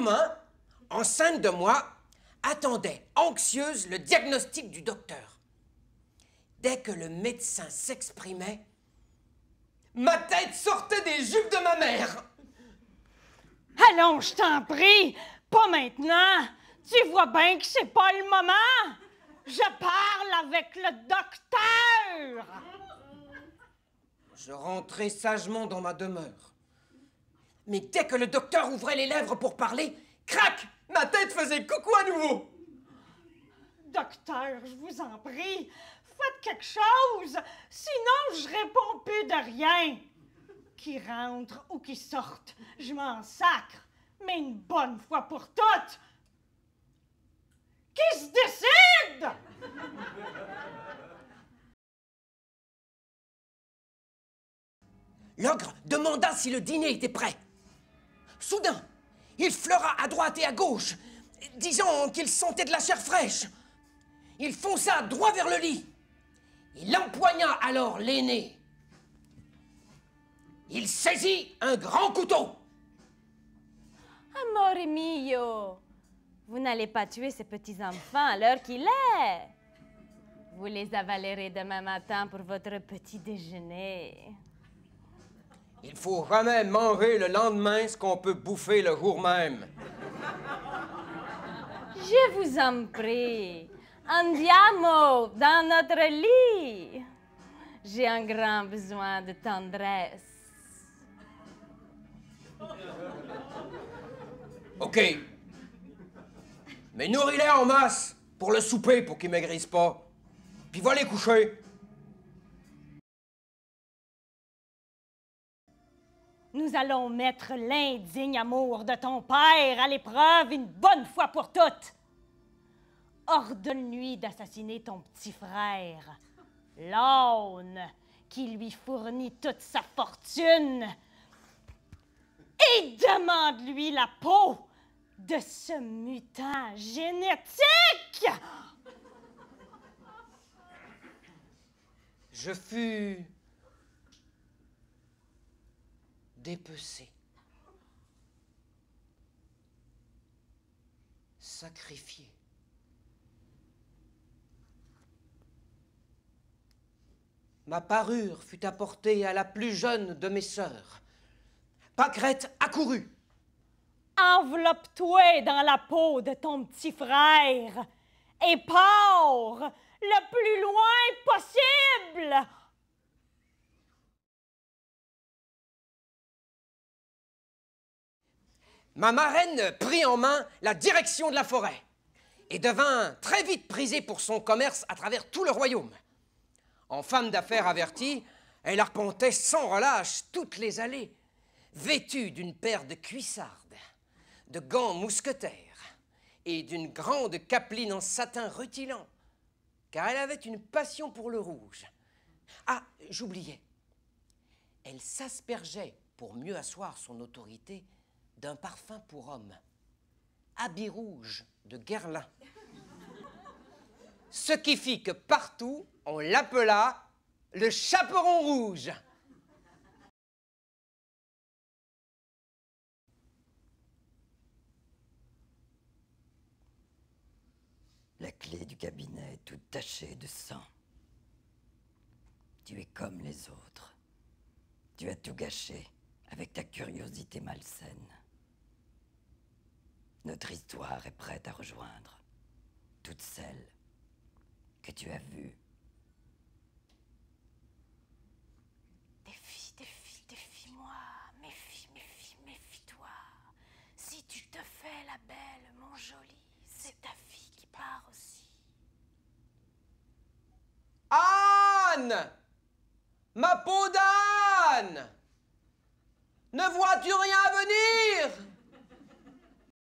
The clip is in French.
maman, enceinte de moi, attendait anxieuse le diagnostic du docteur. Dès que le médecin s'exprimait, ma tête sortait des jupes de ma mère. Allons, je t'en prie, pas maintenant. Tu vois bien que c'est pas le moment. Je parle avec le docteur. Je rentrai sagement dans ma demeure. Mais dès que le docteur ouvrait les lèvres pour parler, crac, ma tête faisait coucou à nouveau. Docteur, je vous en prie, faites quelque chose, sinon je réponds plus de rien. Qui rentre ou qui sorte, je m'en sacre, mais une bonne fois pour toutes. Qui se décide? L'ogre demanda si le dîner était prêt. Soudain, il fleura à droite et à gauche, disant qu'il sentait de la chair fraîche. Il fonça droit vers le lit. Il empoigna alors l'aîné. Il saisit un grand couteau. Amore mio, vous n'allez pas tuer ces petits-enfants à l'heure qu'il est. Vous les avalerez demain matin pour votre petit déjeuner. Il faut jamais manger le lendemain ce qu'on peut bouffer le jour même. Je vous en prie, andiamo dans notre lit. J'ai un grand besoin de tendresse. OK. Mais nourris-les en masse pour le souper pour qu'ils maigrissent pas. Puis va les coucher. Nous allons mettre l'indigne amour de ton père à l'épreuve une bonne fois pour toutes. Ordonne-lui d'assassiner ton petit frère, l'aune, qui lui fournit toute sa fortune, et demande-lui la peau de ce mutant génétique. Je fus dépecé, sacrifié. Ma parure fut apportée à la plus jeune de mes sœurs. Pâquerette accourut. Enveloppe-toi dans la peau de ton petit frère et pars le plus loin possible. Ma marraine prit en main la direction de la forêt et devint très vite prisée pour son commerce à travers tout le royaume. En femme d'affaires avertie, elle arpentait sans relâche toutes les allées, vêtue d'une paire de cuissardes, de gants mousquetaires et d'une grande capeline en satin rutilant, car elle avait une passion pour le rouge. Ah, j'oubliais. Elle s'aspergeait, pour mieux asseoir son autorité, d'un parfum pour homme, habit rouge de Guerlain. Ce qui fit que partout, on l'appela le chaperon rouge. La clé du cabinet est toute tachée de sang. Tu es comme les autres. Tu as tout gâché avec ta curiosité malsaine. Notre histoire est prête à rejoindre toutes celles que tu as vues. Défie-moi. Méfie-toi. Si tu te fais la belle, mon joli, c'est ta fille qui part aussi. Anne! Ma peau d'âne! Ne vois-tu rien venir?